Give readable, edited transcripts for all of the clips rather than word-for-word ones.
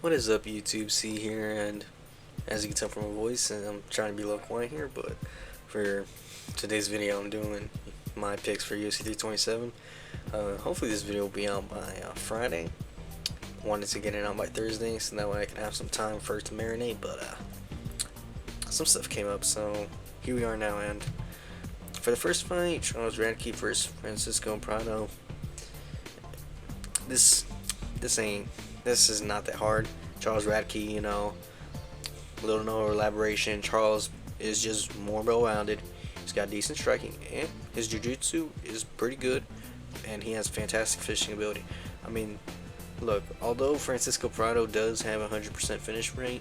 What is up, YouTube? C here, and as you can tell from my voice, and I'm trying to be a little quiet here, but for today's video, I'm doing my picks for UFC 327. Hopefully, this video will be out by Friday. Wanted to get it out by Thursday, so that way I can have some time for it to marinate, but some stuff came up, so here we are now. And for the first fight, Charles Radke versus Francisco Prado. This this is not that hard. Charles Radke, little no elaboration. Charles is just more well-rounded. He's got decent striking, and his jiu-jitsu is pretty good, and he has fantastic finishing ability. I mean, look, although Francisco Prado does have a 100% finish rate,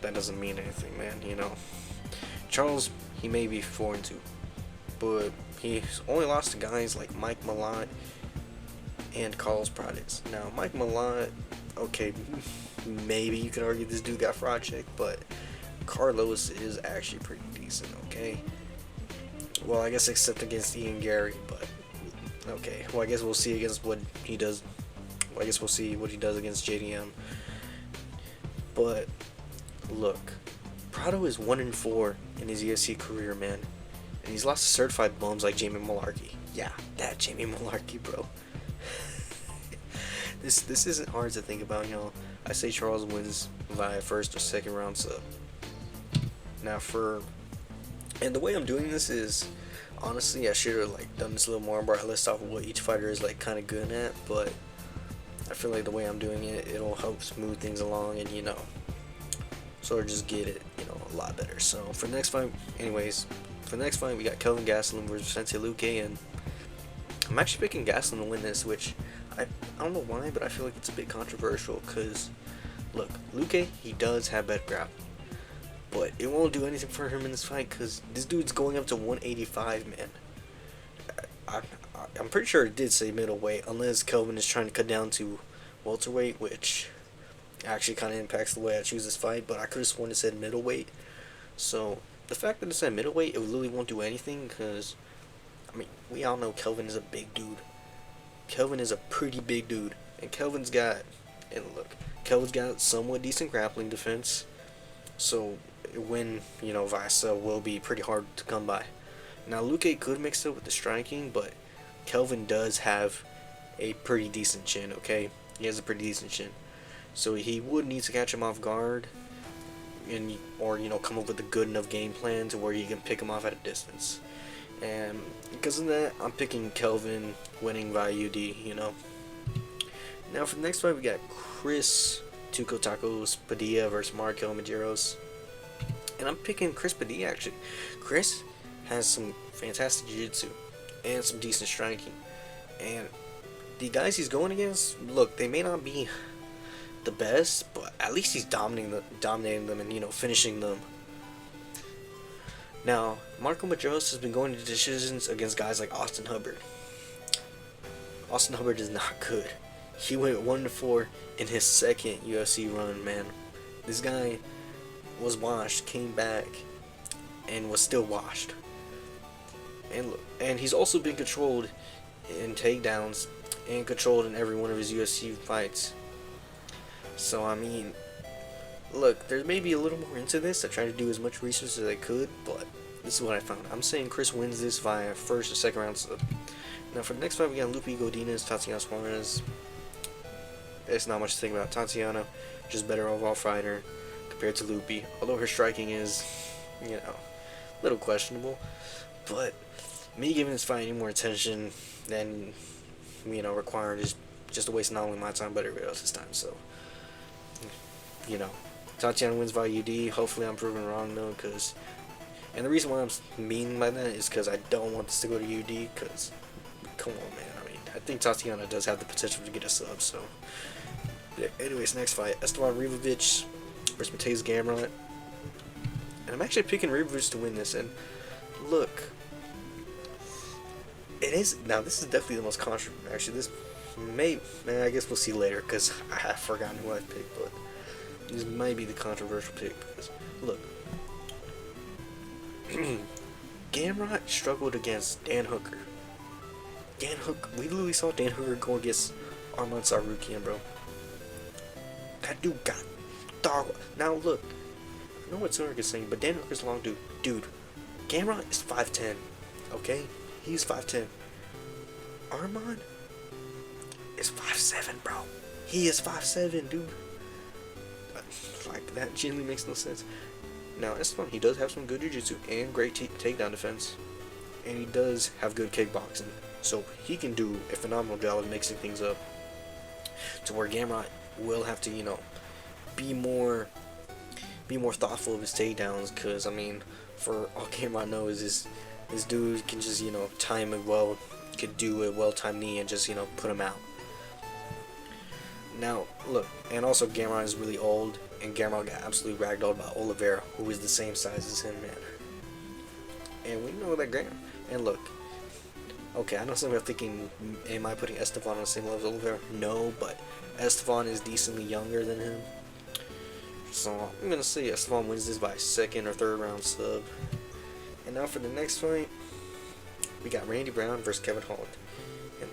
that doesn't mean anything, man. Charles, he may be 4-2, but he's only lost to guys like Mike Malott and Carlos Prates. Now, Mike Malott, okay, maybe you could argue this dude got fraud checked, but Carlos is actually pretty decent, okay? Well, I guess except against Ian Gary, but okay. Well, I guess we'll see against what he does. Well, I guess we'll see what he does against JDM. But look, Prado is 1-4 in his UFC career, man, and he's lost to certified bums like Jamie Malarkey. Yeah, that Jamie Malarkey, bro. This isn't hard to think about, I say Charles wins via first or second round sub. Now and the way I'm doing this is, honestly, I should have done this a little more where I list off what each fighter is kind of good at, but I feel like the way I'm doing it, it'll help smooth things along and sort of just get it a lot better. So for the next fight, we got Kelvin Gastelum versus Vicente Luque, and I'm actually picking Gastelum to win this, which I don't know why, but I feel like it's a bit controversial because, look, Luque, he does have better grappling, but it won't do anything for him in this fight because this dude's going up to 185, man. I'm pretty sure it did say middleweight, unless Kelvin is trying to cut down to welterweight, which actually kind of impacts the way I choose this fight, but I could have sworn it said middleweight. So the fact that it said middleweight, it really won't do anything because, I mean, we all know Kelvin is a big dude. Kelvin is a pretty big dude, and Kelvin's got somewhat decent grappling defense, so win, Visa will be pretty hard to come by. Now, Luque could mix it with the striking, but Kelvin does have a pretty decent chin, okay? He has a pretty decent chin. So he would need to catch him off guard, or come up with a good enough game plan to where he can pick him off at a distance. And because of that, I'm picking Kelvin winning via UD, Now for the next fight, we got Chris Tuco Tacos Padilla versus Markel Medeiros. And I'm picking Chris Padilla, actually. Chris has some fantastic jiu-jitsu and some decent striking. And the guys he's going against, look, they may not be the best, but at least he's dominating them and, finishing them. Now, Marco Medeiros has been going to decisions against guys like Austin Hubbard. Austin Hubbard is not good. He went 1-4 in his second UFC run, man. This guy was washed, came back, and was still washed. And he's also been controlled in takedowns and controlled in every one of his UFC fights. So, I mean, look, there may be a little more into this. I tried to do as much research as I could, but this is what I found. I'm saying Chris wins this via first or second round sub. Now for the next fight, we got Lupe Godinez, Tatiana Suarez. There's not much to think about. Tatiana, just better overall fighter compared to Lupe. Although her striking is, a little questionable. But me giving this fight any more attention than, required is just a waste of not only my time, but everybody else's time. So, Tatiana wins via UD. Hopefully I'm proven wrong, though, and the reason why I'm mean by that is because I don't want this to go to UD, because, come on, man. I mean, I think Tatiana does have the potential to get a sub, so. Yeah, anyways, next fight, Esteban Ribovic versus Mateusz Gamrot. And I'm actually picking Ribovic to win this, and look, now this is definitely the most controversial, actually, I guess we'll see later, because I have forgotten who I picked, but this might be the controversial pick, because, look, Gamrot struggled against Dan Hooker. We literally saw Dan Hooker go against Arman Tsarukyan, bro. that dude got dog. Now look, I know what Cedric is saying, but Dan Hooker's a long dude. Dude, Gamrot is 5'10". Okay, he's 5'10". Armand is 5'7", bro. He is 5'7", dude. Like, that genuinely makes no sense. Now, Esteban, he does have some good jiu-jitsu and great takedown defense. And he does have good kickboxing. So, he can do a phenomenal job of mixing things up. To where Gamrot will have to, you know, be more thoughtful of his takedowns. Because, I mean, for all Gamrot knows is this dude can just, you know, time it well. Could do a well-timed knee and just, you know, put him out. Now, look, and also Gamrot is really old, and Gamrot got absolutely ragdolled by Oliveira, who is the same size as him, man. And we know that and look, okay, I know some of you are thinking, am I putting Esteban on the same level as Oliveira? No, but Esteban is decently younger than him. So, I'm going to say Esteban wins this by second or third round sub. And now for the next fight, we got Randy Brown versus Kevin Holland. And,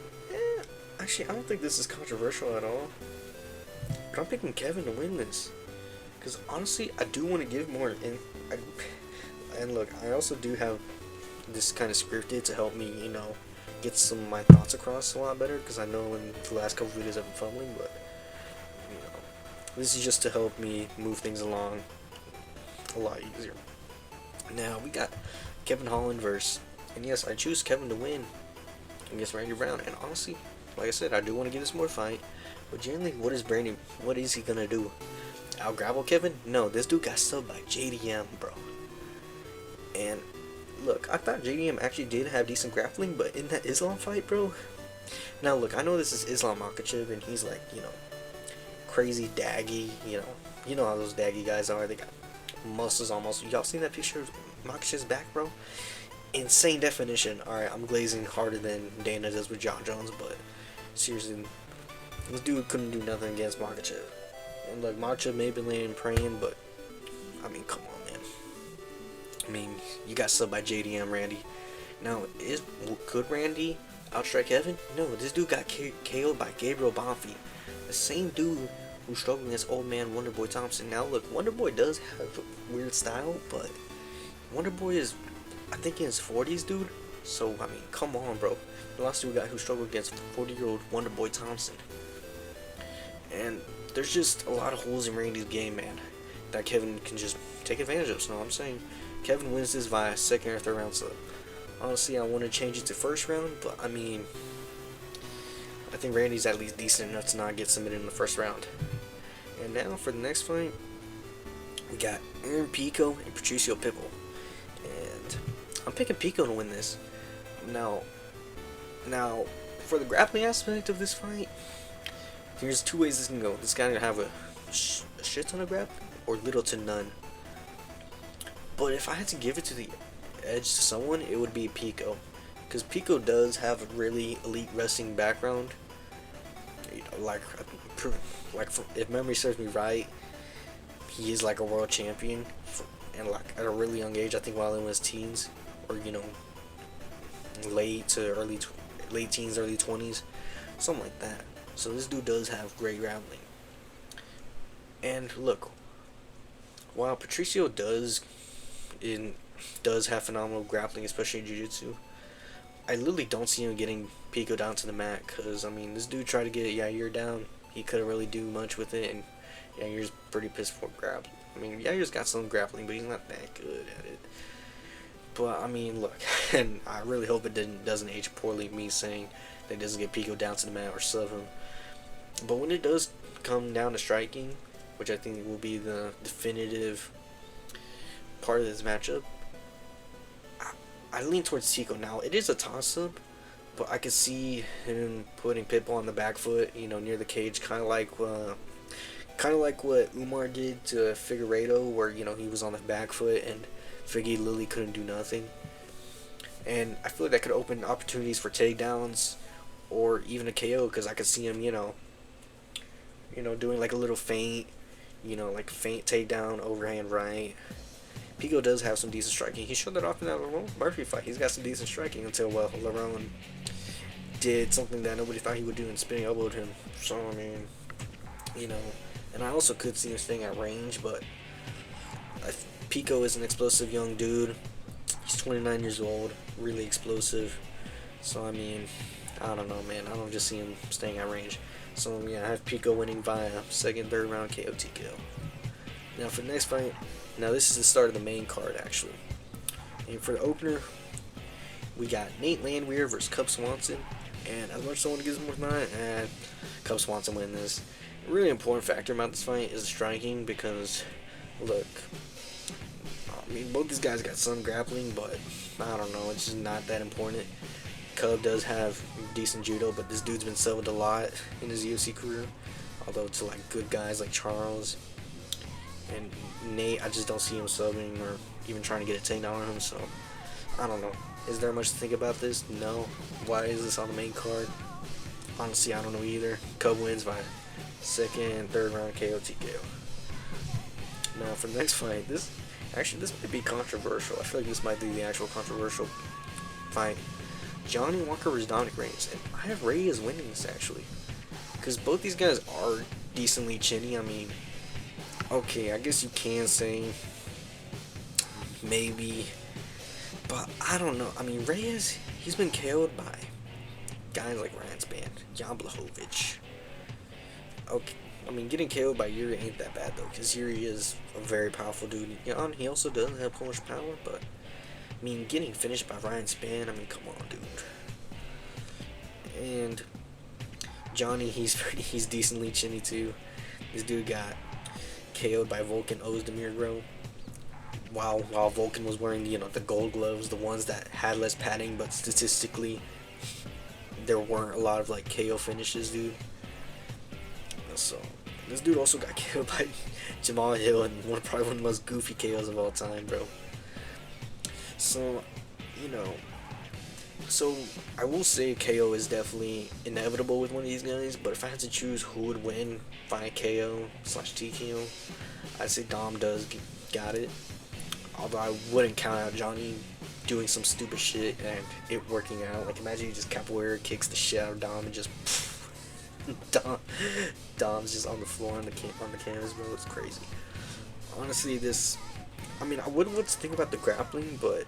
actually, I don't think this is controversial at all. But I'm picking Kevin to win this. Because honestly, I do want to give more. And look, I also do have this kind of scripted to help me, you know, get some of my thoughts across a lot better. Because I know in the last couple videos I've been fumbling. But, you know, this is just to help me move things along a lot easier. Now, we got Kevin Holland versus... And yes, I choose Kevin to win against Randy Brown. And honestly, like I said, I do want to give this more fight. But generally, what is he gonna do? Out grapple Kevin? No, this dude got subbed by JDM, bro. And look, I thought JDM actually did have decent grappling, but in that Islam fight, bro. Now look, I know this is Islam Makhachev, and he's like, you know, crazy daggy. You know how those daggy guys are. They got muscles almost. Y'all seen that picture of Makhachev's back, bro? Insane definition. Alright, I'm glazing harder than Dana does with John Jones, but seriously, this dude couldn't do nothing against Makhachev. And look, Makhachev may have been laying and praying, but I mean, come on, man. I mean, you got subbed by JDM, Randy. Now, could Randy outstrike Kevin? No, this dude got KO'd by Gabriel Bonfim, the same dude who struggled against old man Wonderboy Thompson. Now, look, Wonderboy does have a weird style, but Wonderboy is, I think, in his 40s, dude. So, I mean, come on, bro. You lost to a guy who struggled against 40-year-old Wonderboy Thompson. And there's just a lot of holes in Randy's game, man, that Kevin can just take advantage of. So I'm saying Kevin wins this via second or third round sub. Honestly, I want to change it to first round, but I mean, I think Randy's at least decent enough to not get submitted in the first round. And now for the next fight, we got Aaron Pico and Patricio Pitbull. And I'm picking Pico to win this. Now, for the grappling aspect of this fight, here's two ways this can go. This guy gonna have a shit ton of grab or little to none. But if I had to give it to the edge to someone, it would be Pico, because Pico does have a really elite wrestling background. You know, like if memory serves me right, he is like a world champion, and like at a really young age. I think while in his teens, or you know, late teens, early 20s, something like that. So this dude does have great grappling. And look, while Patricio does have phenomenal grappling, especially in jiu-jitsu, I literally don't see him getting Pico down to the mat. Because, I mean, this dude tried to get Yair down. He couldn't really do much with it. And Yair's pretty pissed poor grappling. I mean, Yair's got some grappling, but he's not that good at it. But, I mean, look, and I really hope it doesn't age poorly, me saying that he doesn't get Pico down to the mat or sub him. But when it does come down to striking, which I think will be the definitive part of this matchup, I lean towards Tico. Now, it is a toss-up, but I could see him putting Pitbull on the back foot, you know, near the cage, kind of like what Umar did to Figueiredo, where, you know, he was on the back foot and Figgy literally couldn't do nothing. And I feel like that could open opportunities for takedowns or even a KO, because I could see him, you know, doing like a little feint, you know, like feint takedown, overhand right. Pico does have some decent striking. He showed that off in that Lerone Murphy fight. He's got some decent striking until, well, Lerone did something that nobody thought he would do and spinning elbowed him. So, I mean, you know, And I also could see him staying at range, but Pico is an explosive young dude. He's 29 years old, really explosive. So, I mean, I don't know, man. I don't just see him staying at range. So, yeah, I have Pico winning via second, third round KO TKO. Now, for the next fight, now this is the start of the main card, actually. And for the opener, we got Nate Landwehr versus Cub Swanson. And as much as I want to give this more tonight, Cub Swanson win this. A really important factor about this fight is the striking because, look, I mean, both these guys got some grappling, but I don't know, it's just not that important. Cub does have decent judo, but this dude's been subbed a lot in his UFC career. Although to like good guys like Charles and Nate, I just don't see him subbing or even trying to get a takedown on him. So I don't know. Is there much to think about this? No. Why is this on the main card? Honestly, I don't know either. Cub wins by second, third round KO TKO. Now for the next fight, this might be controversial. I feel like this might be the actual controversial fight. Johnny Walker versus Dominic Reyes, and I have Reyes winning this actually, because both these guys are decently chinny. I mean, okay, I guess you can say maybe, but I don't know. I mean, Reyes, he's been KO'd by guys like Ryan Spann, Jan Blachowicz. Okay, I mean, getting KO'd by Yuri ain't that bad though, because Yuri is a very powerful dude. Jan, he also doesn't have Polish power, but I mean, getting finished by Ryan Spann, I mean, come on, dude. And Johnny, he's decently chinny too. This dude got KO'd by Volkan Ozdemir, bro. While Volkan was wearing the gold gloves, the ones that had less padding, but statistically there weren't a lot of like KO finishes, dude. So this dude also got KO'd by Jamal Hill, and probably one of the most goofy KOs of all time, bro. So, so I will say KO is definitely inevitable with one of these guys, but if I had to choose who would win by KO/TKO, I'd say Dom got it. Although I wouldn't count out Johnny doing some stupid shit and it working out. Like, imagine he just capoeira kicks the shit out of Dom and just Dom's just on the floor on the canvas, bro. It's crazy. Honestly, I mean, I wouldn't want to think about the grappling, but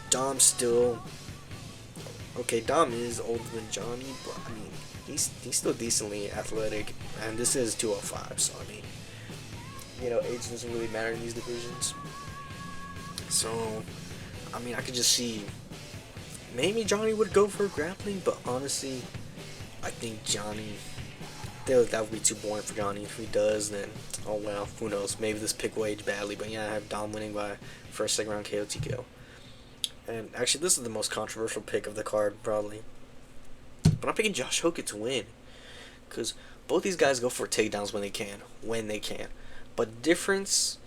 Dom still... Okay, Dom is older than Johnny, but I mean, he's still decently athletic, and this is 205, so I mean, age doesn't really matter in these divisions. So, I mean, I could just see maybe Johnny would go for grappling, but honestly, I think Johnny... that would be too boring for Johnny. If he does, then oh well, who knows? Maybe this pick will age badly. But yeah, I have Dom winning by first, second round KO TKO. And actually, this is the most controversial pick of the card, probably. But I'm picking Josh Hokett to win, because both these guys go for takedowns when they can. But the difference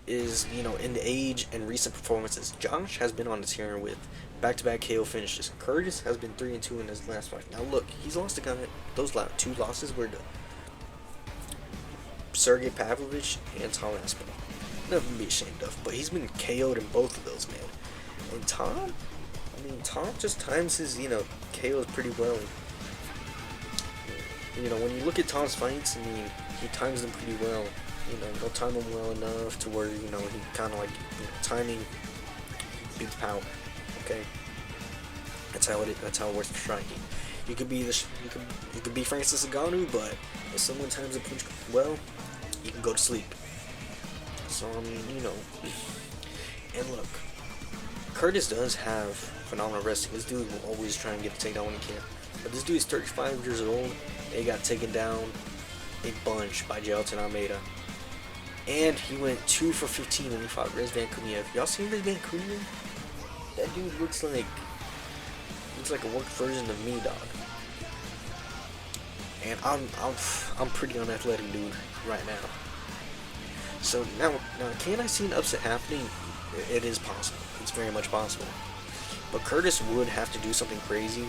is, in the age and recent performances. Josh has been on the tear with back-to-back KO finishes. Curtis has been 3-2 in his last fight. Now look, he's lost to those two losses were to Sergey Pavlovich and Tom Aspinall. Nothing to be ashamed of, but he's been KO'd in both of those, man. And Tom just times his, KOs pretty well. When you look at Tom's fights, I mean, he times them pretty well. He'll time them well enough to where, he kind of like, timing beats power. Okay, that's how it works for striking. You could be Francis Ngannou, but if someone times a punch well, you can go to sleep. So I mean, and look, Curtis does have phenomenal wrestling. This dude will always try and get a takedown when he can. But this dude is 35 years old. He got taken down a bunch by Jailton Almeida. And he went 2 for 15 when he fought Rizvan Kuniev. Y'all seen Rizvan Kuniev? That dude looks like a work version of me, dog. And I'm pretty unathletic dude right now. So now can I see an upset happening? It is possible. It's very much possible. But Curtis would have to do something crazy,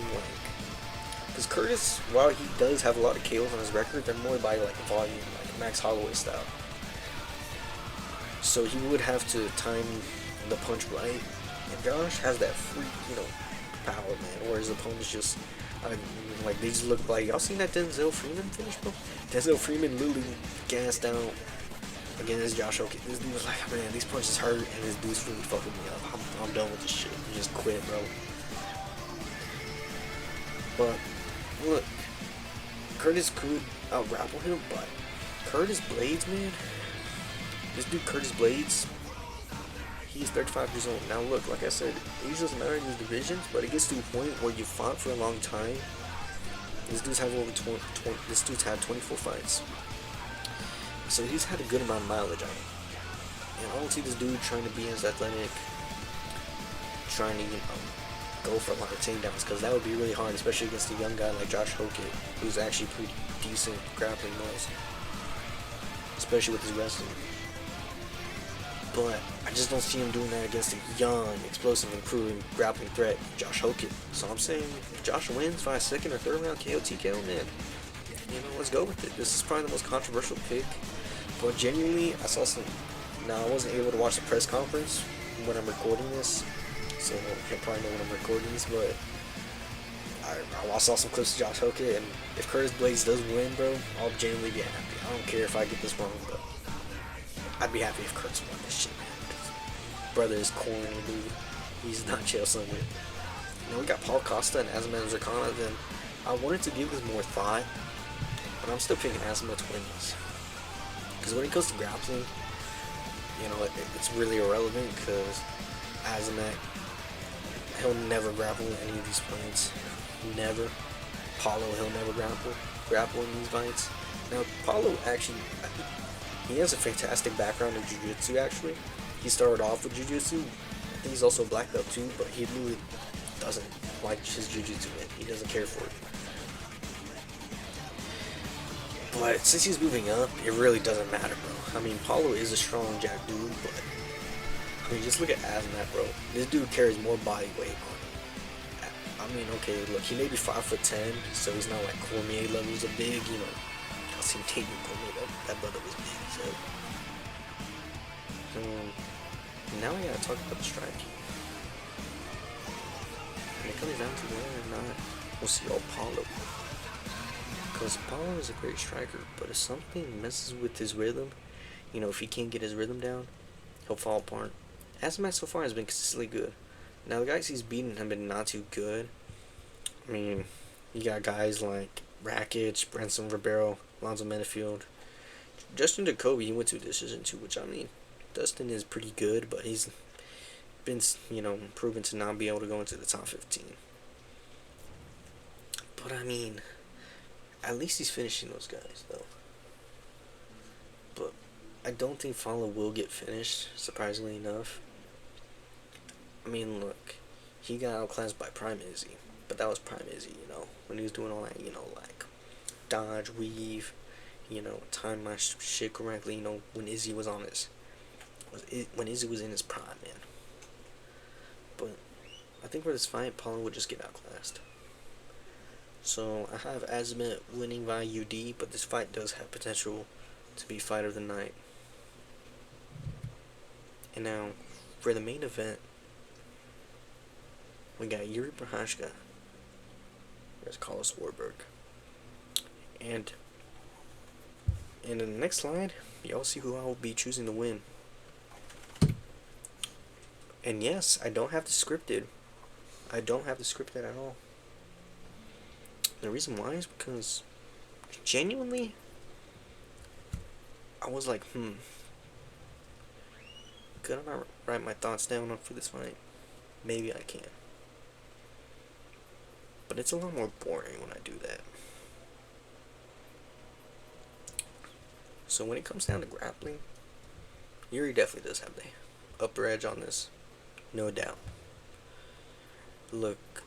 because Curtis, while he does have a lot of KOs on his record, they're more by like volume, like Max Holloway style. So he would have to time the punch right. And Josh has that freak, power, man, where his opponents just Like, they just look like, y'all seen that Denzel Freeman finish, bro? Denzel Freeman literally gassed out against Josh Oakey. This dude was like, man, these punches hurt, and this dude's really fucking me up. I'm done with this shit. You just quit, bro. But, look, Curtis could out-grapple him, but Curtis Blades, man, this dude Curtis Blades, he's 35 years old. Now look, like I said, age doesn't matter in these divisions, but it gets to a point where you fought for a long time. This dude's had over 20, this dude's had 24 fights. So he's had a good amount of mileage on him. And I don't see this dude trying to be as athletic, trying to, go for a lot of takedowns, because that would be really hard, especially against a young guy like Josh Hockett, who's actually pretty decent grappling wise, especially with his wrestling. But I just don't see him doing that against a young, explosive, improving grappling threat, Josh Hockett. So I'm saying, if Josh wins by a second or third round KO TKO, man, let's go with it. This is probably the most controversial pick. But genuinely, I saw some. Now, I wasn't able to watch the press conference when I'm recording this, so you'll probably know when I'm recording this, but I saw some clips of Josh Hockett, and if Curtis Blades does win, bro, I'll genuinely be happy. I don't care if I get this wrong, but I'd be happy if Curtis won this shit, man. Brother is corny, dude. He's not Chael Sonnen. Now we got Paul Costa and Azamat Zerkana. Then I wanted to give this more thought, but I'm still picking Azamat to win this. Because when it comes to grappling, it's really irrelevant, because Azamat, he'll never grapple in any of these fights. Never. Paulo, he'll never grapple in these fights. Now, Paulo actually, he has a fantastic background in jiu-jitsu, actually. He started off with jiu-jitsu. I think he's also a black belt too, but he really doesn't like his jiu-jitsu, man. He doesn't care for it. But since he's moving up, it really doesn't matter, bro. I mean, Paulo is a strong jack dude, but I mean, just look at Azamat, bro. This dude carries more body weight on him. I mean, okay, look, he may be 5'10", so he's not like Cormier levels of big, I've seen Tate Cormier, that brother was big, so. Now we gotta talk about the striking. When it comes down to whether or not we'll see all Paulo. Because Paulo is a great striker, but if something messes with his rhythm, if he can't get his rhythm down, he'll fall apart. Azamat so far has been consistently good. Now, the guys he's beaten have been not too good. I mean, you got guys like Rakic, Branson Ribeiro, Alonzo Menafield. Justin Jacoby, he went to a decision too, which, I mean, Dustin is pretty good, but he's been, proven to not be able to go into the top 15. But, I mean, at least he's finishing those guys, though. But I don't think Fowler will get finished, surprisingly enough. I mean, look, he got outclassed by Prime Izzy, but that was Prime Izzy, when he was doing all that, like dodge, weave, time my shit correctly, when Izzy was on his, when Izzy was in his prime, man. But I think for this fight, Paulo would just get outclassed. So I have Azamat winning by UD, but this fight does have potential to be fight of the night. And now, for the main event, we got Yuri Prochazka versus Carlos Warburg. And in the next slide, y'all see who I will be choosing to win. And yes, I don't have the scripted. I don't have the scripted at all. The reason why is because, genuinely, I was like, could I not write my thoughts down for this fight? Maybe I can. But it's a lot more boring when I do that. So when it comes down to grappling, Yuri definitely does have the upper edge on this. No doubt. Look,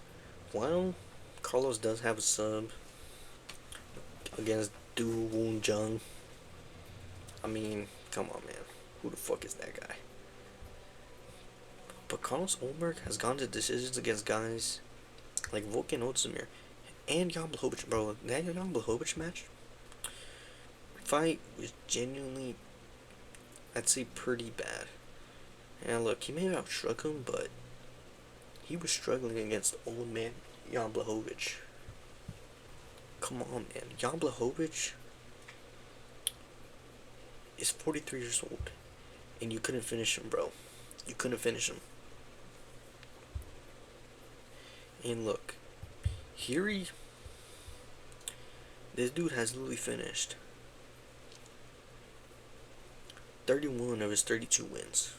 while Carlos does have a sub against Du Woon Jung, I mean, come on, man. Who the fuck is that guy? But Carlos Ulberg has gone to decisions against guys like Volkan Ozdemir and Jan Blachowicz. Bro, that Jan Blachowicz match fight was genuinely, I'd say, pretty bad. And look, he may have outstruck him, but he was struggling against old man Jan Blachowicz. come on, man. Jan Blachowicz is 43 years old, and you couldn't finish him, bro. You couldn't finish him. And look, Yuri, this dude has literally finished 31 of his 32 wins.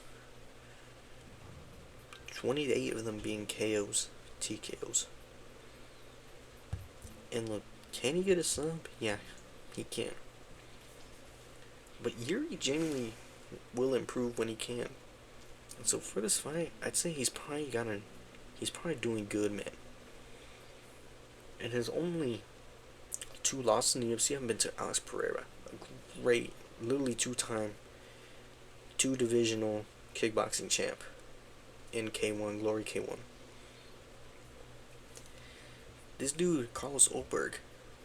28 of them being KOs, TKOs. And look, can he get a sub? Yeah, he can. But Yuri genuinely will improve when he can. And so for this fight, I'd say he's probably doing good, man. And his only 2 losses in the UFC have been to Alex Pereira, a great, literally 2-time, 2-divisional kickboxing champ in K1, Glory K1. This dude, Carlos Ulberg,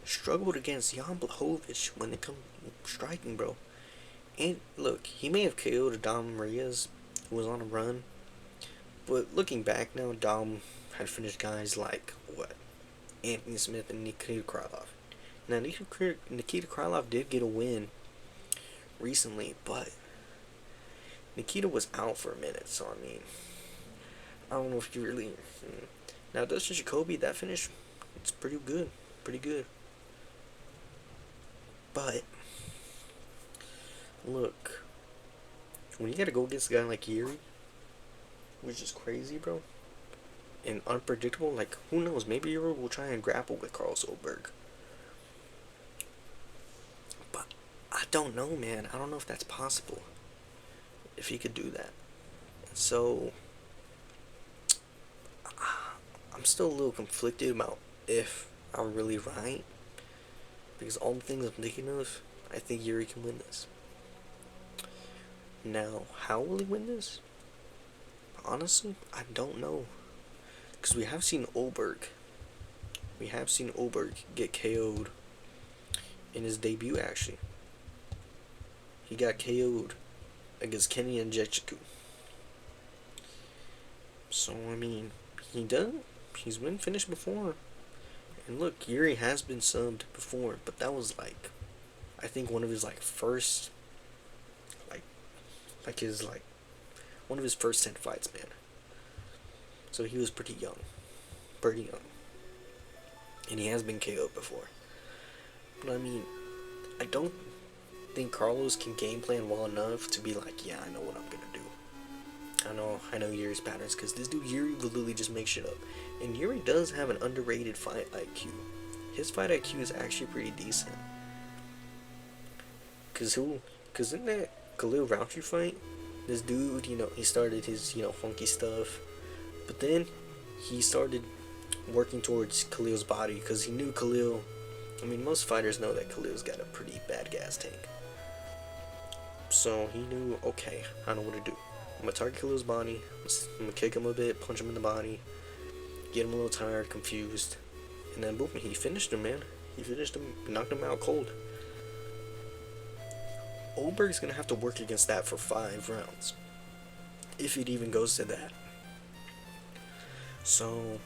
struggled against Jan Blachowicz when it comes striking, bro. And look, he may have KO'd Dom Marias, who was on a run. But looking back now, Dom had finished guys like, Anthony Smith and Nikita Krylov. Now, Nikita Krylov did get a win recently, but Nikita was out for a minute, so I mean, I don't know if you really... Now, Dustin Jacoby, that finish, it's pretty good. But, look, when you gotta go against a guy like Yuri, which is crazy, bro, and unpredictable, like, who knows, maybe Yuri will try and grapple with Carlos Ulberg. But, I don't know, man. I don't know if that's possible. If he could do that. So, I'm still a little conflicted about if I'm really right. Because all the things I'm thinking of, I think Yuri can win this. Now, how will he win this? Honestly, I don't know. Because we have seen Ulberg get KO'd in his debut, actually. He got KO'd against Kenny and Nzechukwu. So, I mean, he's been finished before. And look, Yuri has been subbed before, but that was like, I think one of his first, one of his first 10 fights, man. So he was pretty young. And he has been KO'd before. But I mean, I don't think Carlos can game plan well enough to be like, yeah, I know what I'm gonna do. I know Yuri's patterns, because this dude Yuri will literally just make shit up. And Yuri does have an underrated fight IQ. His fight IQ is actually pretty decent. Cause in that Khalil Rountree fight, this dude, he started his, funky stuff. But then he started working towards Khalil's body, because he knew Khalil. I mean, most fighters know that Khalil's got a pretty bad gas tank. So he knew, okay, I know what to do. I'm gonna target Khalil's body, I'm gonna kick him a bit, punch him in the body, get him a little tired, confused, and then boom, he finished him, man. He finished him, knocked him out cold. Ulberg's gonna have to work against that for 5 rounds, if it even goes to that. So,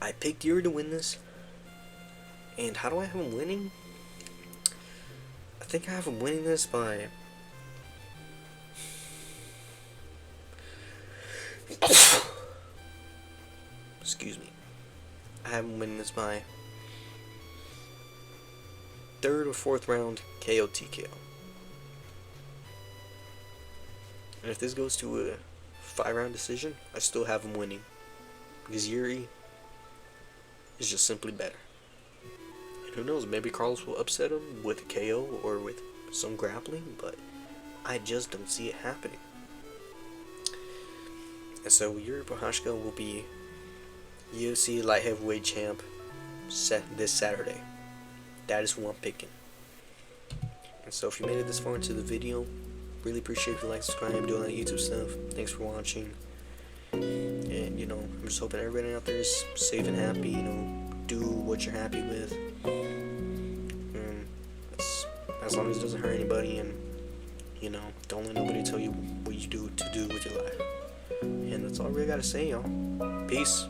I picked Yuri to win this, and how do I have him winning? I think I have him winning this by... Excuse me. I have him winning this by 3rd or 4th round KO TKO. And if this goes to a 5-round decision, I still have him winning. Because Yuri is just simply better. And who knows, maybe Carlos will upset him with a KO or with some grappling, but I just don't see it happening. And so Yuri Prochazka will be UFC light heavyweight champ this Saturday. That is who I'm picking. And so if you made it this far into the video, really appreciate if you like, subscribe, doing that YouTube stuff. Thanks for watching. And I'm just hoping everybody out there is safe and happy. Do what you're happy with. And as long as it doesn't hurt anybody, and don't let nobody tell you what you do to do with your life. And that's all I really gotta say, y'all. Peace.